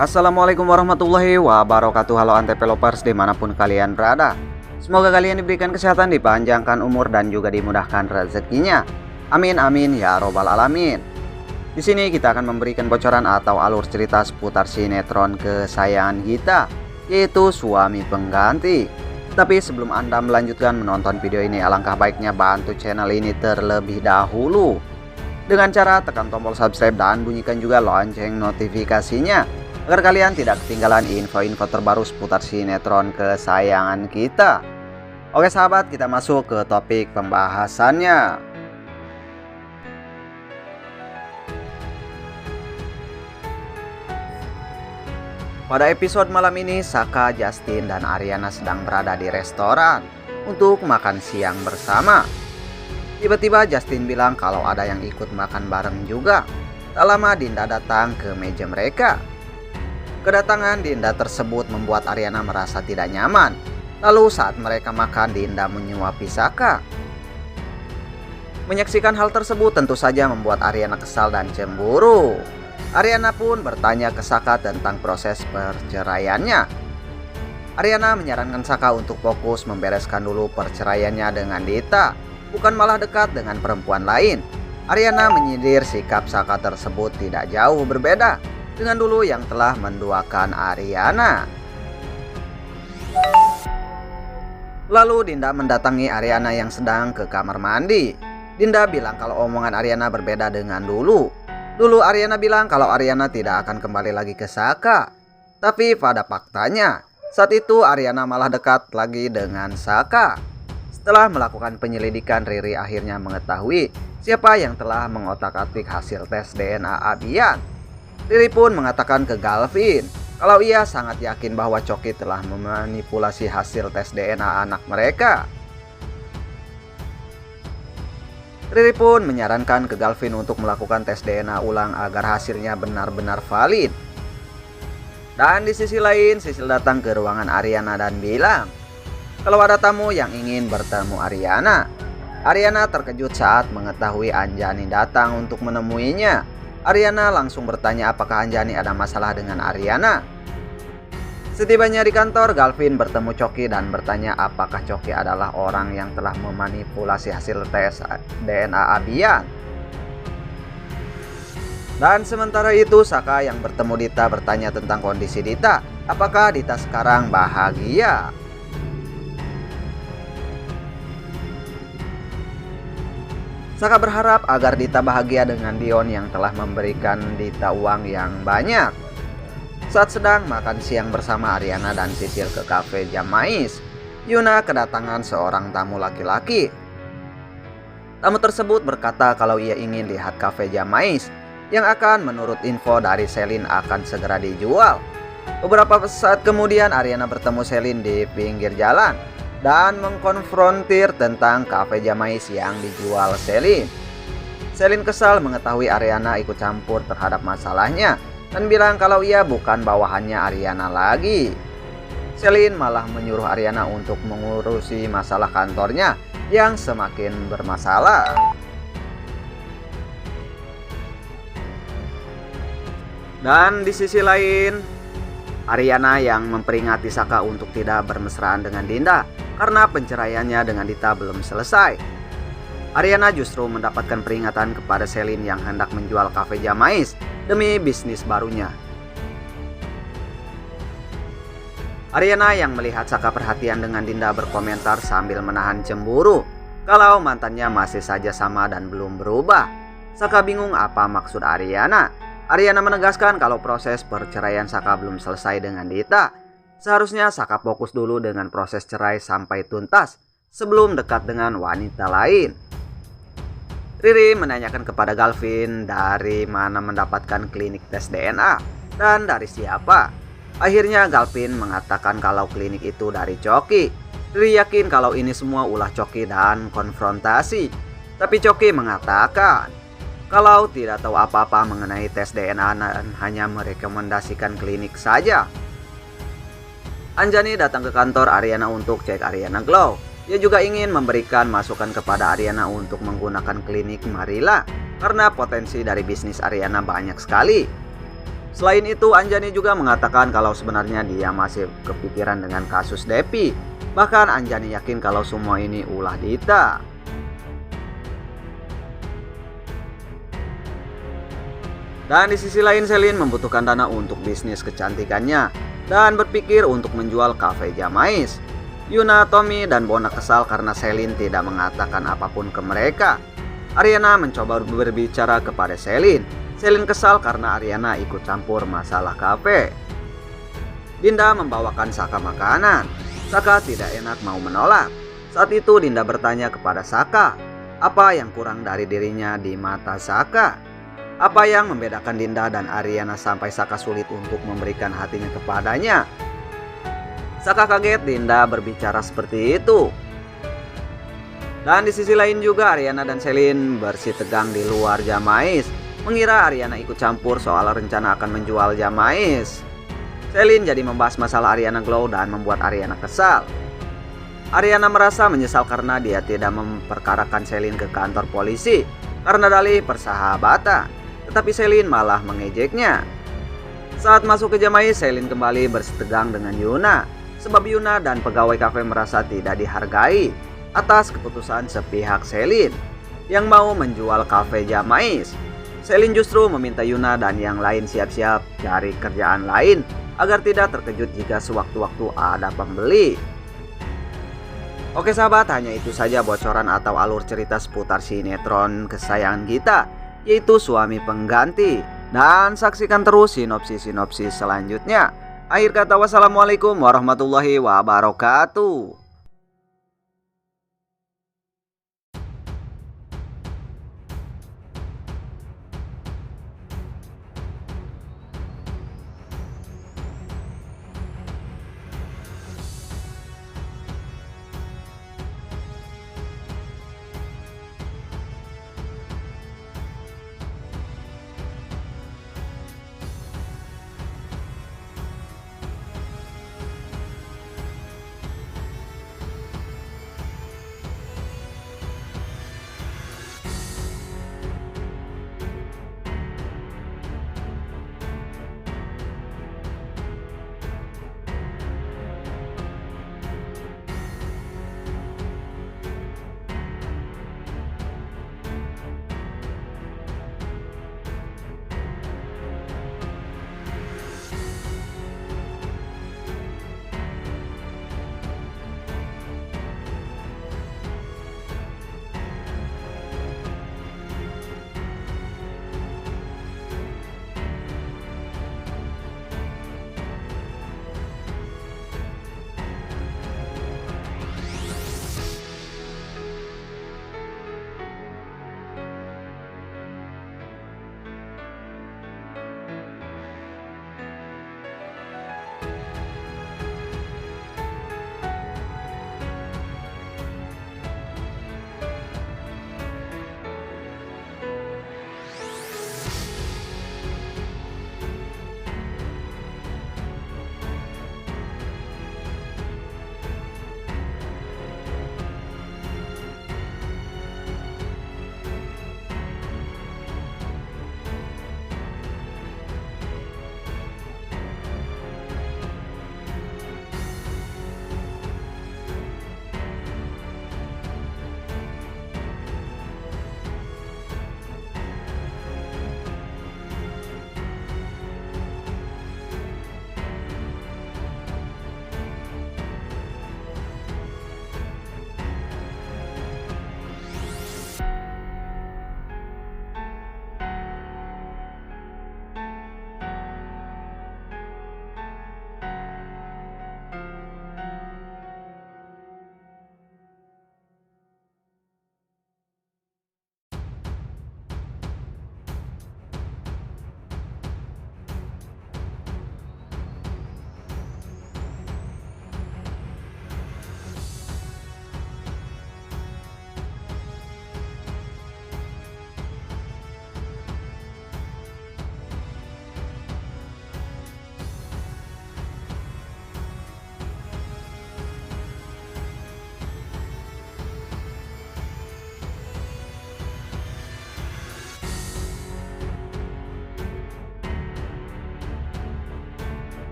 Assalamualaikum warahmatullahi wabarakatuh. Halo Antep Lovers dimanapun kalian berada. Semoga kalian diberikan kesehatan, dipanjangkan umur, dan juga dimudahkan rezekinya. Amin amin ya robbal alamin. Di sini kita akan memberikan bocoran atau alur cerita seputar sinetron kesayangan kita, yaitu Suami Pengganti. Tapi sebelum Anda melanjutkan menonton video ini, alangkah baiknya bantu channel ini terlebih dahulu dengan cara tekan tombol subscribe dan bunyikan juga lonceng notifikasinya, agar kalian tidak ketinggalan info-info terbaru seputar sinetron kesayangan kita. Oke sahabat, kita masuk ke topik pembahasannya. Pada episode malam ini, Saka, Justin, dan Ariana sedang berada di restoran untuk makan siang bersama. Tiba-tiba Justin bilang kalau ada yang ikut makan bareng juga. Tak lama Dinda datang ke meja mereka. Kedatangan Dinda tersebut membuat Ariana merasa tidak nyaman. Lalu saat mereka makan, Dinda menyuapi Saka. Menyaksikan hal tersebut tentu saja membuat Ariana kesal dan cemburu. Ariana pun bertanya ke Saka tentang proses perceraiannya. Ariana menyarankan Saka untuk fokus membereskan dulu perceraiannya dengan Dita, bukan malah dekat dengan perempuan lain. Ariana menyindir sikap Saka tersebut tidak jauh berbeda dengan dulu yang telah menduakan Ariana. Lalu Dinda mendatangi Ariana yang sedang ke kamar mandi. Dinda bilang kalau omongan Ariana berbeda dengan dulu. Dulu Ariana bilang kalau Ariana tidak akan kembali lagi ke Saka. Tapi pada faktanya, saat itu Ariana malah dekat lagi dengan Saka. Setelah melakukan penyelidikan, Riri akhirnya mengetahui siapa yang telah mengotak-atik hasil tes DNA Abian. Riri pun mengatakan ke Galvin kalau ia sangat yakin bahwa Coki telah memanipulasi hasil tes DNA anak mereka. Riri pun menyarankan ke Galvin untuk melakukan tes DNA ulang agar hasilnya benar-benar valid. Dan di sisi lain, Sisil datang ke ruangan Ariana dan bilang kalau ada tamu yang ingin bertemu Ariana. Ariana terkejut saat mengetahui Anjani datang untuk menemuinya. Ariana langsung bertanya apakah Anjani ada masalah dengan Ariana. Setibanya di kantor, Galvin bertemu Coki dan bertanya apakah Coki adalah orang yang telah memanipulasi hasil tes DNA Abian. Dan sementara itu, Saka yang bertemu Dita bertanya tentang kondisi Dita. Apakah Dita sekarang bahagia? Saka berharap agar Dita bahagia dengan Dion yang telah memberikan Dita uang yang banyak. Saat sedang makan siang bersama Ariana dan Sisil ke kafe Jamais, Yuna kedatangan seorang tamu laki-laki. Tamu tersebut berkata kalau ia ingin lihat kafe Jamais yang akan menurut info dari Selin akan segera dijual. Beberapa saat kemudian Ariana bertemu Selin di pinggir jalan dan mengkonfrontir tentang kafe Jamais yang dijual Selin. Selin kesal mengetahui Ariana ikut campur terhadap masalahnya dan bilang kalau ia bukan bawahannya Ariana lagi. Selin malah menyuruh Ariana untuk mengurusi masalah kantornya yang semakin bermasalah. Dan di sisi lain, Ariana yang memperingati Saka untuk tidak bermesraan dengan Dinda karena penceraiannya dengan Dita belum selesai. Ariana justru mendapatkan peringatan kepada Selin yang hendak menjual kafe Jamais demi bisnis barunya. Ariana yang melihat Saka perhatian dengan Dinda berkomentar sambil menahan cemburu kalau mantannya masih saja sama dan belum berubah. Saka bingung apa maksud Ariana. Ariana menegaskan kalau proses perceraian Saka belum selesai dengan Dita. Seharusnya Saka fokus dulu dengan proses cerai sampai tuntas sebelum dekat dengan wanita lain. Riri menanyakan kepada Galvin dari mana mendapatkan klinik tes DNA dan dari siapa. Akhirnya Galvin mengatakan kalau klinik itu dari Coki. Riri yakin kalau ini semua ulah Coki dan konfrontasi. Tapi Coki mengatakan kalau tidak tahu apa-apa mengenai tes DNA dan hanya merekomendasikan klinik saja. Anjani datang ke kantor Ariana untuk cek Ariana Glow. Dia juga ingin memberikan masukan kepada Ariana untuk menggunakan klinik Marilla karena potensi dari bisnis Ariana banyak sekali. Selain itu, Anjani juga mengatakan kalau sebenarnya dia masih kepikiran dengan kasus Depi. Bahkan Anjani yakin kalau semua ini ulah Dita. Dan di sisi lain, Selin membutuhkan dana untuk bisnis kecantikannya dan berpikir untuk menjual kafe Jamais. Yuna, Tommy, dan Bona kesal karena Selin tidak mengatakan apapun ke mereka. Ariana mencoba berbicara kepada Selin. Selin kesal karena Ariana ikut campur masalah kafe. Dinda membawakan Saka makanan. Saka tidak enak mau menolak. Saat itu Dinda bertanya kepada Saka, apa yang kurang dari dirinya di mata Saka? Apa yang membedakan Dinda dan Ariana sampai Saka sulit untuk memberikan hatinya kepadanya? Saka kaget Dinda berbicara seperti itu. Dan di sisi lain juga Ariana dan Selin bersih tegang di luar Jamais, mengira Ariana ikut campur soal rencana akan menjual Jamais. Selin jadi membahas masalah Ariana Glow dan membuat Ariana kesal. Ariana merasa menyesal karena dia tidak memperkarakan Selin ke kantor polisi karena dalih persahabatan. Tetapi Selin malah mengejeknya. Saat masuk ke Jamais, Selin kembali bersitegang dengan Yuna. Sebab Yuna dan pegawai kafe merasa tidak dihargai atas keputusan sepihak Selin yang mau menjual kafe Jamais. Selin justru meminta Yuna dan yang lain siap-siap cari kerjaan lain agar tidak terkejut jika sewaktu-waktu ada pembeli. Oke sahabat, hanya itu saja bocoran atau alur cerita seputar sinetron kesayangan kita, yaitu Suami Pengganti. Dan saksikan terus sinopsis-sinopsis selanjutnya. Akhir kata, wassalamualaikum warahmatullahi wabarakatuh.